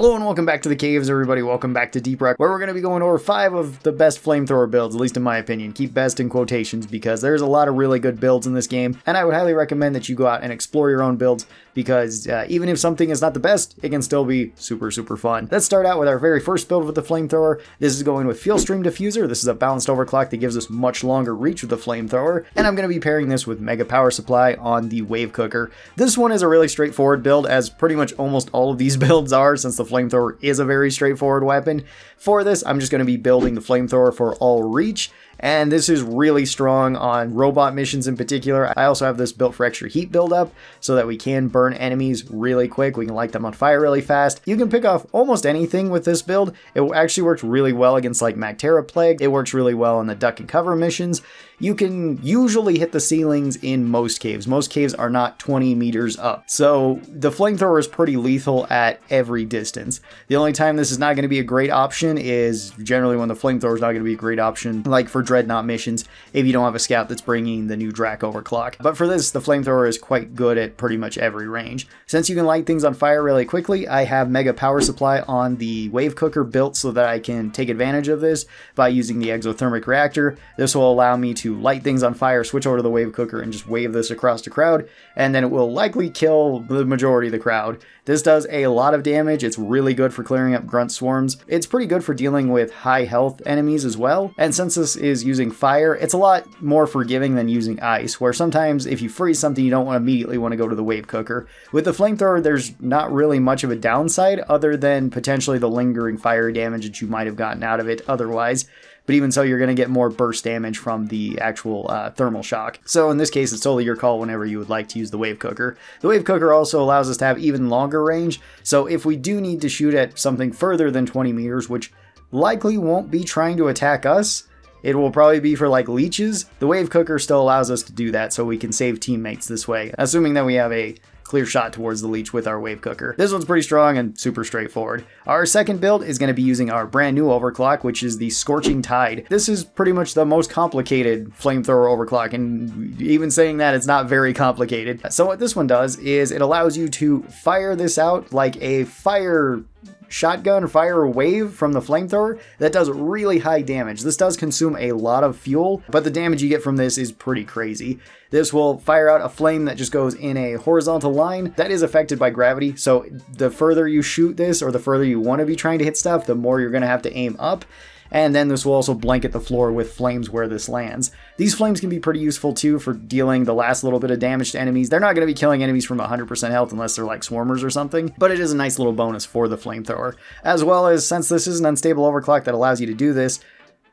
Hello and welcome back to the caves, everybody. Welcome back to Deep Rock, where we're going to be going over 5 of the best flamethrower builds, at least in my opinion. Keep best in quotations because there's a lot of really good builds in this game, and I would highly recommend that you go out and explore your own builds because even if something is not the best, it can still be super fun. Let's start out with our very first build with the flamethrower. This is going with Fuel Stream Diffuser. This is a balanced overclock that gives us much longer reach with the flamethrower, and I'm going to be pairing this with Mega Power Supply on the Wave Cooker. This one is a really straightforward build, as pretty much almost all of these builds are, since the flamethrower is a very straightforward weapon. For this, I'm just going to be building the flamethrower for all reach, and this is really strong on robot missions in particular. I also have this built for extra heat buildup so that we can burn enemies really quick. We can light them on fire really fast. You can pick off almost anything with this build. It actually works really well against like Macterra Plague. It works really well in the duck and cover missions. You can usually hit the ceilings in most caves. Most caves are not 20 meters up. So the flamethrower is pretty lethal at every distance. The only time this is not going to be a great option is generally when the flamethrower is not going to be a great option, like for Dreadnought missions, if you don't have a scout that's bringing the new Drac overclock. But for this, the flamethrower is quite good at pretty much every range. Since you can light things on fire really quickly, I have Mega Power Supply on the Wave Cooker built so that I can take advantage of this by using the exothermic reactor. This will allow me to light things on fire, switch over to the Wave Cooker, and just wave this across the crowd, and then it will likely kill the majority of the crowd. This does a lot of damage. It's really good for clearing up grunt swarms. It's pretty good for dealing with high health enemies as well, and since this is using fire, it's a lot more forgiving than using ice, where sometimes if you freeze something, you don't immediately want to go to the Wave Cooker. With the flamethrower, there's not really much of a downside other than potentially the lingering fire damage that you might have gotten out of it otherwise. But even so, you're going to get more burst damage from the actual thermal shock. So in this case, it's totally your call whenever you would like to use the Wave Cooker. The Wave Cooker also allows us to have even longer range. So if we do need to shoot at something further than 20 meters, which likely won't be trying to attack us, it will probably be for like leeches, the Wave Cooker still allows us to do that so we can save teammates this way, assuming that we have a clear shot towards the leech with our Wave Cooker. This one's pretty strong and super straightforward. Our second build is going to be using our brand new overclock, which is the Scorching Tide. This is pretty much the most complicated flamethrower overclock, and even saying that, it's not very complicated. So what this one does is it allows you to fire this out like a fire shotgun or fire wave from the flamethrower that does really high damage. This does consume a lot of fuel, but the damage you get from this is pretty crazy. This will fire out a flame that just goes in a horizontal line that is affected by gravity, so the further you shoot this or the further you want to be trying to hit stuff, the more you're going to have to aim up. And then this will also blanket the floor with flames where this lands. These flames can be pretty useful too for dealing the last little bit of damage to enemies. They're not going to be killing enemies from 100% health unless they're like swarmers or something, but it is a nice little bonus for the flamethrower. As well as, since this is an unstable overclock that allows you to do this,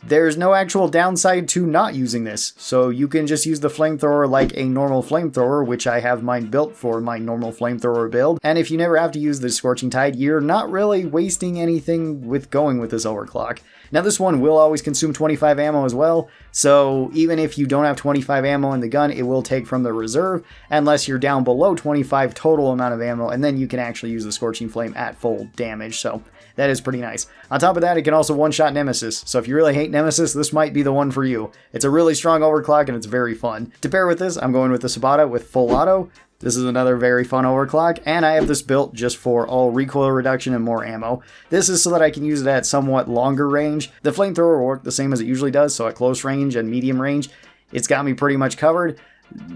there's no actual downside to not using this, so you can just use the flamethrower like a normal flamethrower, which I have mine built for my normal flamethrower build, and if you never have to use the Scorching Tide, you're not really wasting anything with going with this overclock. Now this one will always consume 25 ammo as well, so even if you don't have 25 ammo in the gun, it will take from the reserve, unless you're down below 25 total amount of ammo, and then you can actually use the Scorching Flame at full damage, so that is pretty nice. On top of that, it can also one-shot Nemesis, so if you really hate Nemesis, this might be the one for you. It's a really strong overclock and it's very fun. To pair with this, I'm going with the Sabata with full auto. This is another very fun overclock, and I have this built just for all recoil reduction and more ammo. This is so that I can use it at somewhat longer range. The flamethrower will work the same as it usually does, so at close range and medium range, it's got me pretty much covered.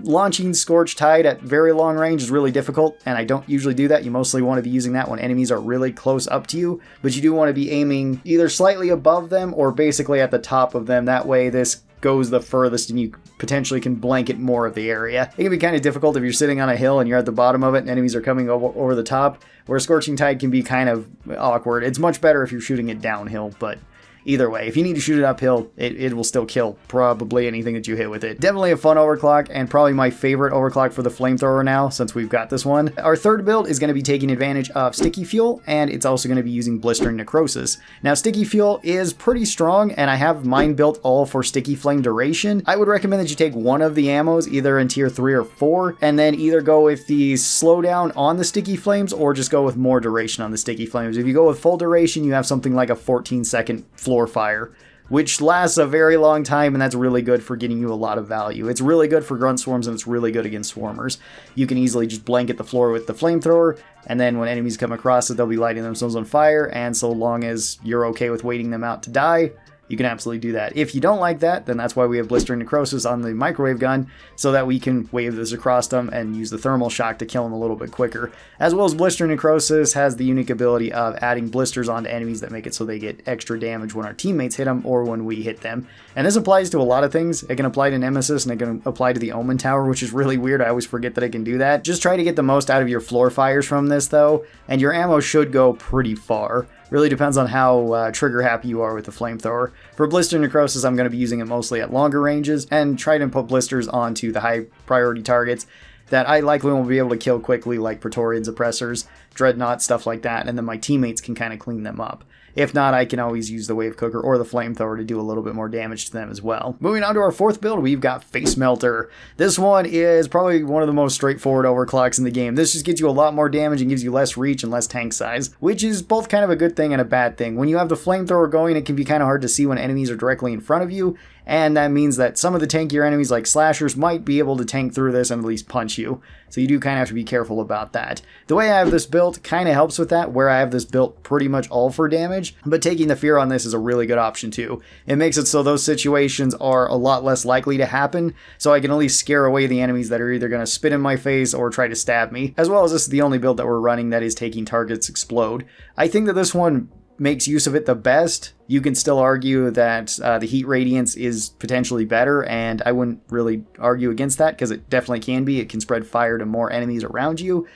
Launching Scorch Tide at very long range is really difficult, and I don't usually do that. You mostly want to be using that when enemies are really close up to you, but you do want to be aiming either slightly above them or basically at the top of them. That way this goes the furthest and you potentially can blanket more of the area. It can be kind of difficult if you're sitting on a hill and you're at the bottom of it and enemies are coming over the top, where Scorching Tide can be kind of awkward. It's much better if you're shooting it downhill, but either way, if you need to shoot it uphill, it will still kill probably anything that you hit with it. Definitely a fun overclock, and probably my favorite overclock for the flamethrower now, since we've got this one. Our third build is going to be taking advantage of Sticky Fuel, and it's also going to be using Blistering Necrosis. Now, Sticky Fuel is pretty strong, and I have mine built all for Sticky Flame duration. I would recommend that you take one of the ammos, either in tier 3 or 4, and then either go with the slowdown on the Sticky Flames, or just go with more duration on the Sticky Flames. If you go with full duration, you have something like a 14-second floor fire, which lasts a very long time, and that's really good for getting you a lot of value. It's really good for grunt swarms, and it's really good against swarmers. You can easily just blanket the floor with the flamethrower, and then when enemies come across it, they'll be lighting themselves on fire, and so long as you're okay with waiting them out to die, you can absolutely do that. If you don't like that, then that's why we have Blistering Necrosis on the microwave gun, so that we can wave this across them and use the thermal shock to kill them a little bit quicker. As well as Blistering Necrosis has the unique ability of adding blisters onto enemies that make it so they get extra damage when our teammates hit them or when we hit them. And this applies to a lot of things. It can apply to Nemesis, and it can apply to the Omen Tower, which is really weird. I always forget that I can do that. Just try to get the most out of your floor fires from this, though, and your ammo should go pretty far. Really depends on how trigger happy you are with the flamethrower. For Blister Necrosis, I'm going to be using it mostly at longer ranges, and try to put blisters onto the high priority targets that I likely won't be able to kill quickly, like Praetorian Suppressors, Dreadnought, stuff like that, and then my teammates can kind of clean them up. If not, I can always use the Wave Cooker or the Flamethrower to do a little bit more damage to them as well. Moving on to our fourth build, we've got Face Melter. This one is probably one of the most straightforward overclocks in the game. This just gets you a lot more damage and gives you less reach and less tank size, which is both kind of a good thing and a bad thing. When you have the Flamethrower going, it can be kind of hard to see when enemies are directly in front of you, and that means that some of the tankier enemies like slashers might be able to tank through this and at least punch you. So you do kind of have to be careful about that. The way I have this built kind of helps with that, where I have this built pretty much all for damage, but taking the fear on this is a really good option too. It makes it so those situations are a lot less likely to happen, so I can at least scare away the enemies that are either going to spit in my face or try to stab me, as well as this is the only build that we're running that is taking targets explode. I think that this one makes use of it the best. You can still argue that the heat radiance is potentially better, and I wouldn't really argue against that because it definitely can be. It can spread fire to more enemies around you,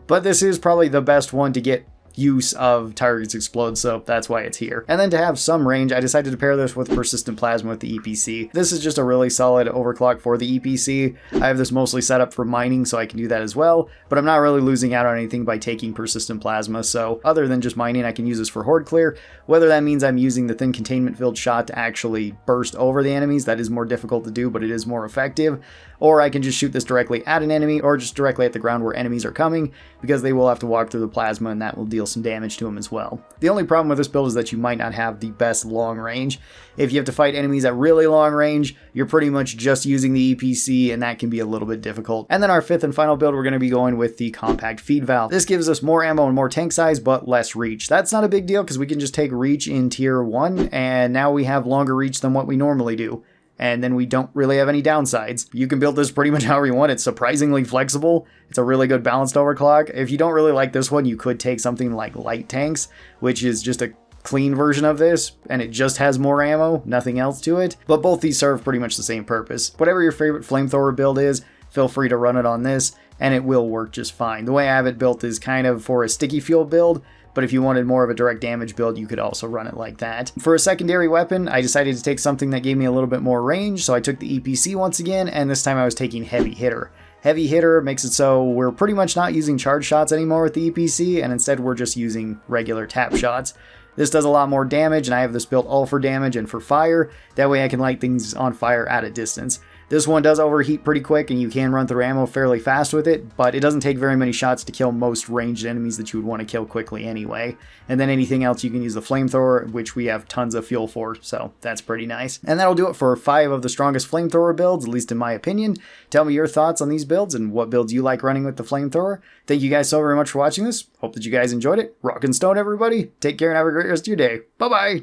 but this is probably the best one to get use of targets explode, so that's why it's here. And then to have some range, I decided to pair this with Persistent Plasma with the EPC. This is just a really solid overclock for the EPC. I have this mostly set up for mining, so I can do that as well, but I'm not really losing out on anything by taking Persistent Plasma, so other than just mining, I can use this for Horde Clear. Whether that means I'm using the Thin Containment Field shot to actually burst over the enemies, that is more difficult to do, but it is more effective. Or I can just shoot this directly at an enemy, or just directly at the ground where enemies are coming, because they will have to walk through the plasma, and that will deal some damage to them as well. The only problem with this build is that you might not have the best long range. If you have to fight enemies at really long range, you're pretty much just using the EPC, and that can be a little bit difficult. And then our fifth and final build, we're going to be going with the Compact Feed Valve. This gives us more ammo and more tank size, but less reach. That's not a big deal, because we can just take reach in tier 1, and now we have longer reach than what we normally do. And then we don't really have any downsides. You can build this pretty much however you want. It's surprisingly flexible. It's a really good balanced overclock. If you don't really like this one, you could take something like Light Tanks, which is just a clean version of this, and it just has more ammo, nothing else to it. But both these serve pretty much the same purpose. Whatever your favorite flamethrower build is, feel free to run it on this, and it will work just fine. The way I have it built is kind of for a sticky fuel build, but if you wanted more of a direct damage build, you could also run it like that. For a secondary weapon, I decided to take something that gave me a little bit more range, so I took the EPC once again, and this time I was taking Heavy Hitter. Heavy Hitter makes it so we're pretty much not using charge shots anymore with the EPC, and instead we're just using regular tap shots. This does a lot more damage, and I have this built all for damage and for fire. That way I can light things on fire at a distance. This one does overheat pretty quick, and you can run through ammo fairly fast with it, but it doesn't take very many shots to kill most ranged enemies that you would want to kill quickly anyway. And then anything else, you can use the Flamethrower, which we have tons of fuel for, so that's pretty nice. And that'll do it for 5 of the strongest Flamethrower builds, at least in my opinion. Tell me your thoughts on these builds and what builds you like running with the Flamethrower. Thank you guys so very much for watching this. Hope that you guys enjoyed it. Rock and stone, everybody. Take care and have a great rest of your day. Bye-bye!